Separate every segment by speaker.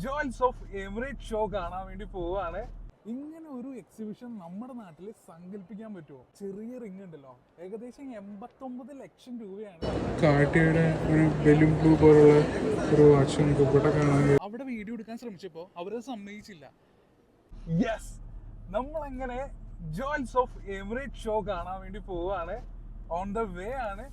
Speaker 1: Joyce of emirate show കാണാൻ വേണ്ടി പോവാണ്. ഇങ്ങനെ ഒരു എക്സിബിഷൻ നമ്മുടെ നാട്ടിൽ സങ്കല്പിക്കാൻ പറ്റുമോ? ചെറിയ റിംഗ് ഉണ്ടല്ലോ, ഏകദേശം 89 ലക്ഷം രൂപയാണ്.
Speaker 2: കാട്ടിയുടെ ഒരു ബലൂൺ ബ്ലൂ പോലുള്ള ഒരു വാച്ച് നമുക്ക് ഇവിടെ കാണാൻ.
Speaker 1: അവിടെ വീഡിയോ എടുക്കാൻ ശ്രമിച്ചപ്പോൾ അവരത് സമ്മതിച്ചില്ല. യെസ്, നമ്മളങ്ങനെ ജോയ്സ് ഓഫ് എമിറേറ്റ് ഷോ കാണാൻ വേണ്ടി പോവാണ്. ഓൺ ദ വേ ആണ്.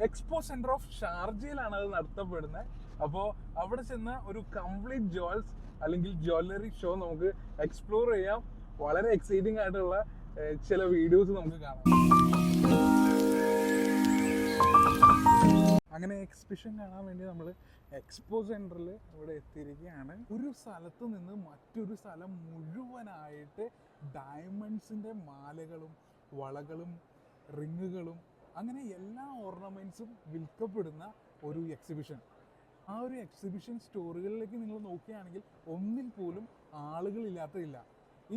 Speaker 1: എക്സ്പോ സെന്റർ ഓഫ് ഷാർജയിലാണ് അത് നടത്തപ്പെടുന്നത്. അപ്പോൾ അവിടെ ചെന്ന് ഒരു കംപ്ലീറ്റ് ജോൾസ് അല്ലെങ്കിൽ ജ്വല്ലറി ഷോ നമുക്ക് എക്സ്പ്ലോർ ചെയ്യാം. വളരെ എക്സൈറ്റിംഗ് ആയിട്ടുള്ള ചില വീഡിയോസ് നമുക്ക് കാണാം. അങ്ങനെ എക്സിബിഷൻ കാണാൻ വേണ്ടി നമ്മൾ എക്സ്പോ സെന്ററിൽ ഇവിടെ എത്തിയിരിക്കുകയാണ്. ഒരു സ്ഥലത്ത് നിന്ന് മറ്റൊരു സ്ഥലം മുഴുവനായിട്ട് ഡയമണ്ട്സിൻ്റെ മാലകളും വളകളും റിങ്ങുകളും അങ്ങനെ എല്ലാ ഓർണമെൻറ്റ്സും വിൽക്കപ്പെടുന്ന ഒരു എക്സിബിഷൻ. ആ ഒരു എക്സിബിഷൻ സ്റ്റോറുകളിലേക്ക് നിങ്ങൾ നോക്കുകയാണെങ്കിൽ ഒന്നിൽ പോലും ആളുകളില്ലാത്തതില്ല.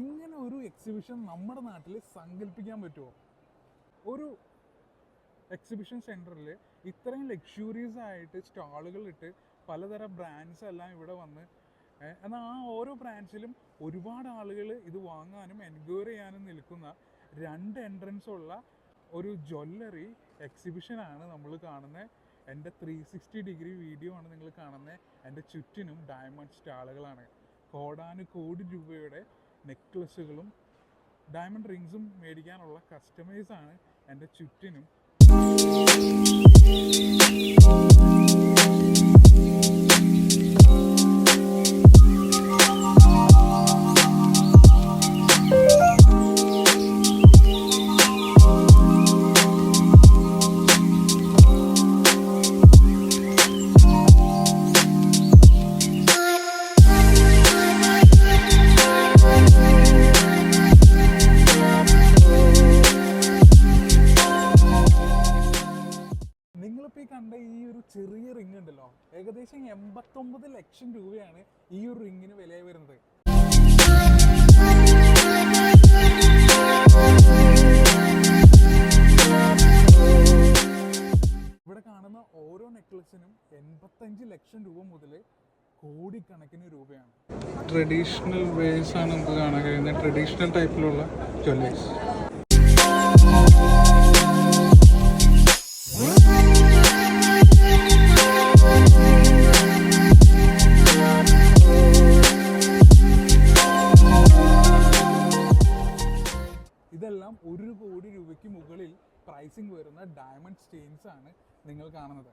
Speaker 1: ഇങ്ങനെ ഒരു എക്സിബിഷൻ നമ്മുടെ നാട്ടിൽ സങ്കല്പിക്കാൻ പറ്റുമോ? ഒരു എക്സിബിഷൻ സെൻറ്ററിൽ ഇത്രയും ലക്ഷൂറിയസ് ആയിട്ട് സ്റ്റാളുകളിട്ട് പലതരം ബ്രാൻഡ്സ് എല്ലാം ഇവിടെ വന്ന്, എന്നാൽ ആ ഓരോ ബ്രാൻഡ്സിലും ഒരുപാട് ആളുകൾ ഇത് വാങ്ങാനും എൻക്വയറി ചെയ്യാനും നിൽക്കുന്ന 2 എൻട്രൻസ് ഉള്ള ഒരു ജ്വല്ലറി എക്സിബിഷനാണ് നമ്മൾ കാണുന്നത്. എൻ്റെ 360 ഡിഗ്രി വീഡിയോ ആണ് നിങ്ങൾ കാണുന്നത്. എൻ്റെ ചുറ്റിനും ഡയമണ്ട് സ്റ്റാളുകളാണ്. കോടാനുകോടി രൂപയുടെ നെക്ലസുകളും ഡയമണ്ട് റിങ്സും മേടിക്കാനുള്ള കസ്റ്റമേഴ്സാണ് എൻ്റെ ചുറ്റിനും. കണ്ട ഈ ഒരു ചെറിയ റിങ് ഉണ്ടല്ലോ, ഏകദേശം 89 ലക്ഷം രൂപയാണ് ഈ ഒരു റിങ്ങിന് വില വരുന്നത്. ഇവിടെ കാണുന്ന ഓരോ നെക്ലസിനും 85 ലക്ഷം രൂപ മുതൽ കോടിക്കണക്കിന് രൂപയാണ്.
Speaker 2: ട്രഡീഷണൽ വേസ് ആണ് നമുക്ക് കാണാൻ കഴിയുന്നത്. ട്രഡീഷണൽ ടൈപ്പിലുള്ള ജ്വല്ലേഴ്സ്.
Speaker 1: ഇതെല്ലാം 1 കോടി രൂപയ്ക്ക് മുകളിൽ പ്രൈസിങ് വരുന്ന ഡയമണ്ട് സ്റ്റെയിൻസ് ആണ് നിങ്ങൾ കാണുന്നത്.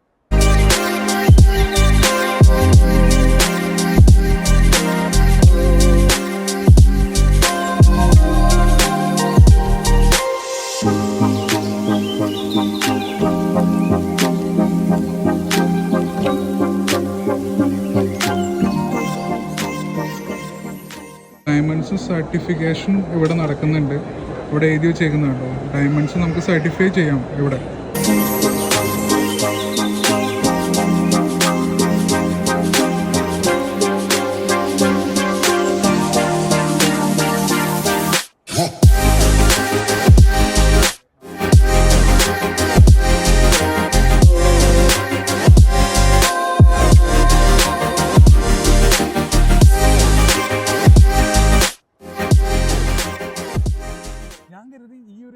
Speaker 2: ഡയമണ്ട്സ് സർട്ടിഫിക്കേഷൻ ഇവിടെ നടക്കുന്നുണ്ട്. ഇവിടെ എഴുതി വെച്ചേക്കുന്നുണ്ടോ, ഡയമണ്ട്സ് നമുക്ക് സർട്ടിഫൈ ചെയ്യാം ഇവിടെ.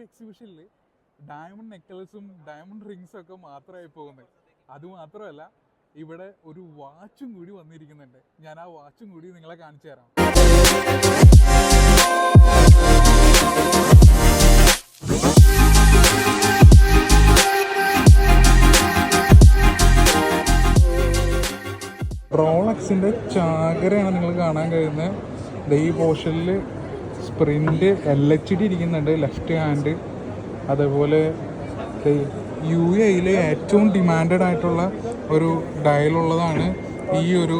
Speaker 1: എക്സിബിഷനിൽ ഡയമണ്ട് നെക്ലസും ഡയമണ്ട് റിങ്സും ഒക്കെ മാത്രമായി പോകുന്നത്. അതുമാത്രമല്ല, ഇവിടെ ഒരു വാച്ചും കൂടി വന്നിരിക്കുന്നുണ്ട്. ഞാൻ ആ വാച്ചും കൂടി നിങ്ങളെ കാണിച്ചു തരാം.
Speaker 2: റോളക്സിൻ്റെ ചാകരയാണ് നിങ്ങൾ കാണാൻ കഴിയുന്നത്. ഈ പോർഷനിൽ സ്പ്രിൻ്റ് LHD ഇരിക്കുന്നുണ്ട്, ലെഫ്റ്റ് ഹാൻഡ്. അതേപോലെ UAE ഏറ്റവും ഡിമാൻഡഡ് ആയിട്ടുള്ള ഒരു ഡയലുള്ളതാണ് ഈ ഒരു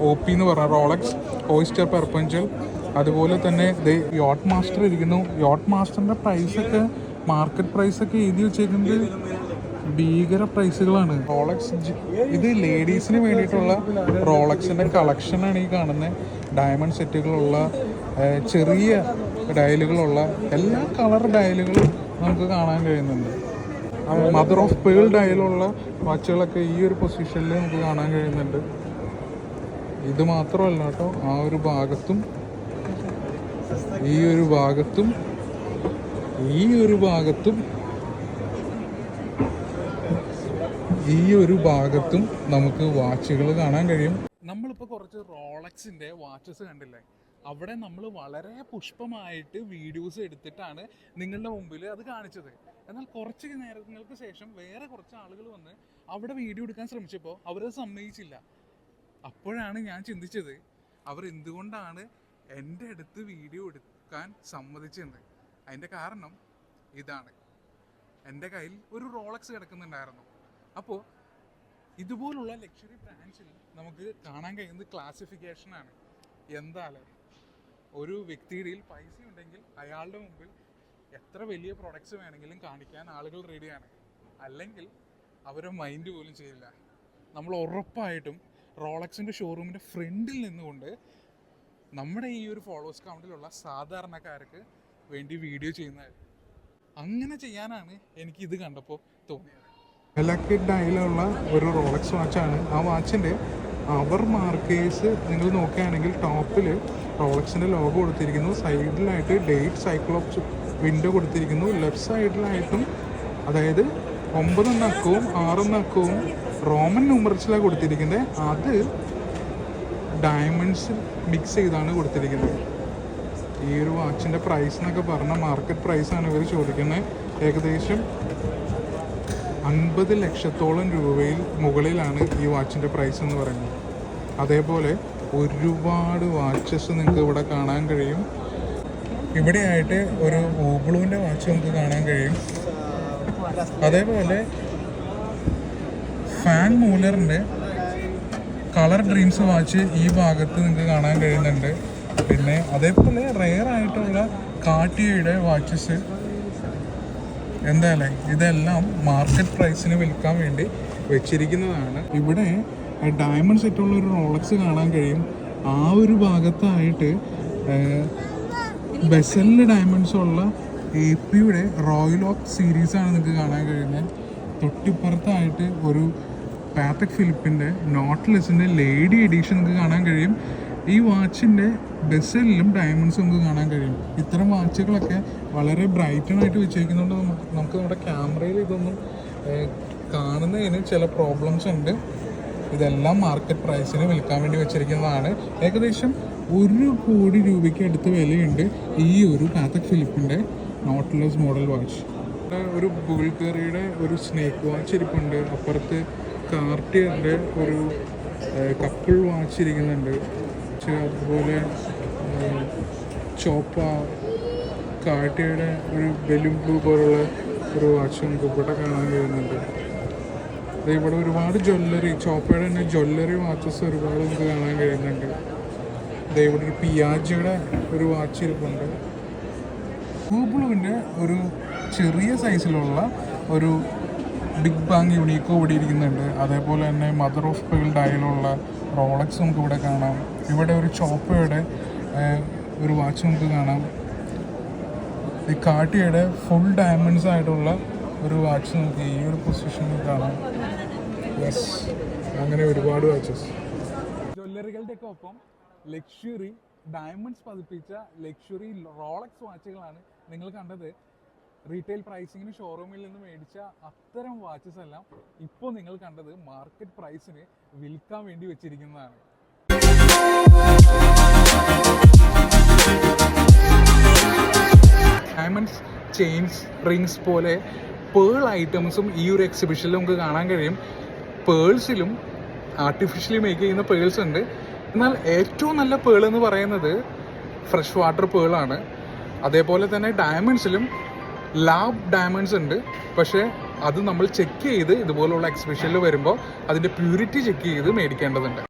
Speaker 2: OP എന്ന് പറഞ്ഞ റോളക്സ് ഓയിസ്റ്റർ പെർപെൻച്വൽ. അതുപോലെ തന്നെ യോട്ട് മാസ്റ്റർ ഇരിക്കുന്നു. യോട്ട് മാസ്റ്ററിൻ്റെ പ്രൈസൊക്കെ, മാർക്കറ്റ് പ്രൈസൊക്കെ എഴുതി വെച്ചേക്കുന്നത് ഭീകര പ്രൈസുകളാണ്. റോളക്സ് ഇത് ലേഡീസിന് വേണ്ടിയിട്ടുള്ള റോളക്സിൻ്റെ കളക്ഷനാണ് ഈ കാണുന്നത്. ഡയമണ്ട് സെറ്റുകളുള്ള, ചെറിയ ഡയലുകളുള്ള എല്ലാ കളർ ഡയലുകളും നമുക്ക് കാണാൻ കഴിയുന്നുണ്ട്. മദർ ഓഫ് പേൾ ഡയലുള്ള വാച്ചുകളൊക്കെ ഈ ഒരു പൊസിഷനിൽ നമുക്ക് കാണാൻ കഴിയുന്നുണ്ട്. ഇത് മാത്രമല്ല കേട്ടോ, ആ ഒരു ഭാഗത്തും ഈ ഒരു ഭാഗത്തും ഈ ഒരു ഭാഗത്തും ഈ ഒരു ഭാഗത്തും നമുക്ക് വാച്ചുകൾ കാണാൻ കഴിയും. നമ്മളിപ്പോൾ കുറച്ച് റോളക്സിൻ്റെ വാച്ചസ് കണ്ടില്ലേ, അവിടെ നമ്മൾ വളരെ പുഷ്പമായിട്ട് വീഡിയോസ് എടുത്തിട്ടാണ് നിങ്ങളുടെ മുമ്പിൽ അത് കാണിച്ചത്. എന്നാൽ കുറച്ച് നേരങ്ങൾക്ക് ശേഷം വേറെ കുറച്ച് ആളുകൾ വന്ന് അവിടെ വീഡിയോ എടുക്കാൻ ശ്രമിച്ചപ്പോൾ അവരത് സമ്മതിച്ചില്ല. അപ്പോഴാണ് ഞാൻ ചിന്തിച്ചത്, അവർ എന്തുകൊണ്ടാണ് എൻ്റെ അടുത്ത് വീഡിയോ എടുക്കാൻ സമ്മതിച്ചത്. അതിൻ്റെ കാരണം ഇതാണ്, എൻ്റെ കയ്യിൽ ഒരു റോളക്സ് കിടക്കുന്നുണ്ടായിരുന്നു. അപ്പോൾ ഇതുപോലുള്ള ലക്ഷറി ബ്രാൻഡ്സിൽ നമുക്ക് കാണാൻ കഴിയുന്നത് ക്ലാസിഫിക്കേഷനാണ്. എന്തായാലും ഒരു വ്യക്തിയുടെ പൈസ ഉണ്ടെങ്കിൽ അയാളുടെ മുമ്പിൽ എത്ര വലിയ പ്രൊഡക്ട്സ് വേണമെങ്കിലും കാണിക്കാൻ ആളുകൾ റെഡിയാണ്. അല്ലെങ്കിൽ അവരെ മൈൻഡ് പോലും ചെയ്യില്ല. നമ്മൾ ഉറപ്പായിട്ടും റോളക്സിൻ്റെ ഷോറൂമിൻ്റെ ഫ്രണ്ടിൽ നിന്നുകൊണ്ട് നമ്മുടെ ഈ ഒരു ഫോളോവേഴ്സ് കൗണ്ടിലുള്ള സാധാരണക്കാർക്ക് വേണ്ടി വീഡിയോ ചെയ്യുന്നതായിരുന്നു. അങ്ങനെ ചെയ്യാനാണ് എനിക്ക് ഇത് കണ്ടപ്പോൾ തോന്നിയത്. ലക്കി ഡയലുള്ള ഒരു റോളക്സ് വാച്ചാണ്. ആ വാച്ചിൻ്റെ അവർ മാർക്കേഴ്സ് നിങ്ങൾ നോക്കുകയാണെങ്കിൽ ടോപ്പിൽ റോളക്സിൻ്റെ ലോഗോ കൊടുത്തിരിക്കുന്നു, സൈഡിലായിട്ട് ഡേറ്റ് സൈക്ലോപ്സ് വിൻഡോ കൊടുത്തിരിക്കുന്നു, ലെഫ്റ്റ് സൈഡിലായിട്ടും അതായത് 9 എന്ന അക്കവും 6 എന്ന അക്കവും റോമൻ ന്യൂമറിക്സിലാണ് കൊടുത്തിരിക്കുന്നത്. അത് ഡയമണ്ട്സ് മിക്സ് ചെയ്താണ് കൊടുത്തിരിക്കുന്നത്. ഈ ഒരു വാച്ചിൻ്റെ പ്രൈസ് എന്നൊക്കെ പറഞ്ഞാൽ മാർക്കറ്റ് പ്രൈസാണ് ഇവർ ചോദിക്കുന്നത്. ഏകദേശം 50 ലക്ഷത്തോളം രൂപയിൽ മുകളിലാണ് ഈ വാച്ചിൻ്റെ പ്രൈസ് എന്ന് പറയുന്നത്. അതേപോലെ ഒരുപാട് വാച്ചസ് നിങ്ങൾക്ക് ഇവിടെ കാണാൻ കഴിയും. ഇവിടെയായിട്ട് ഒരു ഓബ്ലൂവിൻ്റെ വാച്ച് നമുക്ക് കാണാൻ കഴിയും. അതേപോലെ ഫാൻ മൂലറിൻ്റെ കളർ ഡ്രീംസ് വാച്ച് ഈ ഭാഗത്ത് നിങ്ങൾക്ക് കാണാൻ കഴിയുന്നുണ്ട്. പിന്നെ അതേപോലെ റെയർ ആയിട്ടുള്ള കാർട്ടിയയുടെ വാച്ചസ് എന്തായാലും ഇതെല്ലാം മാർക്കറ്റ് പ്രൈസിന് വിൽക്കാൻ വേണ്ടി വെച്ചിരിക്കുന്നതാണ്. ഇവിടെ ഡയമണ്ട് സെറ്റുള്ള ഒരു റോളക്സ് കാണാൻ കഴിയും. ആ ഒരു ഭാഗത്തായിട്ട് ബെസലിൽ ഡയമണ്ട്സ് ഉള്ള AP-യുടെ റോയൽ ഓക്ക് സീരീസാണ് നിങ്ങൾക്ക് കാണാൻ കഴിയുന്നത്. തൊട്ടിപ്പുറത്തായിട്ട് ഒരു പാത്തക് ഫിലിപ്പിൻ്റെ നോട്ട്ലെസിൻ്റെ ലേഡി എഡീഷൻ നിങ്ങൾക്ക് കാണാൻ കഴിയും. ഈ വാച്ചിൻ്റെ ബെസലിലും ഡയമണ്ട്സ് നമുക്ക് കാണാൻ കഴിയും. ഇത്തരം വാച്ചുകളൊക്കെ വളരെ ബ്രൈറ്റനായിട്ട് വെച്ചിരിക്കുന്നതുകൊണ്ട് നമുക്ക് നമ്മുടെ ക്യാമറയിൽ ഇതൊന്നും കാണുന്നതിന് ചില പ്രോബ്ലംസ് ഉണ്ട്. ഇതെല്ലാം മാർക്കറ്റ് പ്രൈസിന് വിൽക്കാൻ വേണ്ടി വെച്ചിരിക്കുന്നതാണ്. ഏകദേശം 1 കോടി രൂപയ്ക്ക് അടുത്ത് വിലയുണ്ട് ഈ ഒരു പാത്തക് ഫിലിപ്പിൻ്റെ നോട്ട്ലെസ് മോഡൽ വാച്ച്. ഒരു ബുൾഗറിയുടെ ഒരു സ്നേക്ക് വാച്ച് ഇരിപ്പുണ്ട്. അപ്പുറത്ത് കാർട്ടിയറിൻ്റെ ഒരു കപ്പിൾ വാച്ച് ഇരിക്കുന്നുണ്ട്. അതുപോലെ ചോപ്പ കാർട്ടിയയുടെ ഒരു ബലൂൺ ബ്ലൂ പോലുള്ള ഒരു വാച്ച് നമുക്ക് ഇവിടെ കാണാൻ കഴിയുന്നുണ്ട്. ഇവിടെ ഒരുപാട് ജ്വല്ലറി, ചോപ്പയുടെ തന്നെ ജ്വല്ലറി വാച്ചസ് ഒരുപാട് നമുക്ക് കാണാൻ കഴിയുന്നുണ്ട്. ഇവിടെ ഒരു പിയാജിയുടെ ഒരു വാച്ച് ഇരിപ്പുണ്ട്. ഗൂബിളുവിൻ്റെ ഒരു ചെറിയ സൈസിലുള്ള ഒരു ബിഗ് ബാങ് യൂണീക്കോ ഇവിടെ ഇരിക്കുന്നുണ്ട്. അതേപോലെ തന്നെ മദർ ഓഫ് പേൾ ഡയലുള്ള റോളക്സ് നമുക്ക് ഇവിടെ കാണാം. ഇവിടെ ഒരു ചോപ്പയുടെ ഒരു വാച്ച് നമുക്ക് കാണാം. ഈ കാർട്ടിയയുടെ ഫുൾ ഡയമണ്ട്സ് ആയിട്ടുള്ള ഒരു വാച്ച് നമുക്ക് ഈ ഒരു പൊസിഷനിൽ കാണാം. യെസ്, അങ്ങനെ ഒരുപാട് വാച്ചസ്. ജ്വല്ലറികളുടെയൊക്കെ ഒപ്പം ലക്ഷറി ഡയമണ്ട്സ് പതിപ്പിച്ച ലക്ഷറി റോളക്സ് വാച്ചുകളാണ് നിങ്ങൾ കണ്ടത്. റീറ്റെയിൽ പ്രൈസിങ്ങിന് ഷോറൂമിൽ നിന്ന് മേടിച്ച അത്തരം വാച്ചസ് എല്ലാം ഇപ്പോൾ നിങ്ങൾ കണ്ടത് മാർക്കറ്റ് പ്രൈസിന് വിൽക്കാൻ വേണ്ടി വെച്ചിരിക്കുന്നതാണ്. ഡയമണ്ട്സ്, ചെയിൻസ്, റിങ്സ് പോലെ പേൾ ഐറ്റംസും ഈ ഒരു എക്സിബിഷനിൽ നമുക്ക് കാണാൻ കഴിയും. പേൾസിലും ആർട്ടിഫിഷ്യലി മേക്ക് ചെയ്യുന്ന പേൾസ് ഉണ്ട്. എന്നാൽ ഏറ്റവും നല്ല പേൾ എന്ന് പറയുന്നത് ഫ്രഷ് വാട്ടർ പേളാണ്. അതേപോലെ തന്നെ ഡയമണ്ട്സിലും ലാബ് ഡയമണ്ട്സ് ഉണ്ട്. പക്ഷേ അത് നമ്മൾ ചെക്ക് ചെയ്ത് ഇതുപോലുള്ള എക്സിബിഷനിൽ വരുമ്പോൾ അതിൻ്റെ പ്യൂരിറ്റി ചെക്ക് ചെയ്ത് മേടിക്കേണ്ടതുണ്ട്.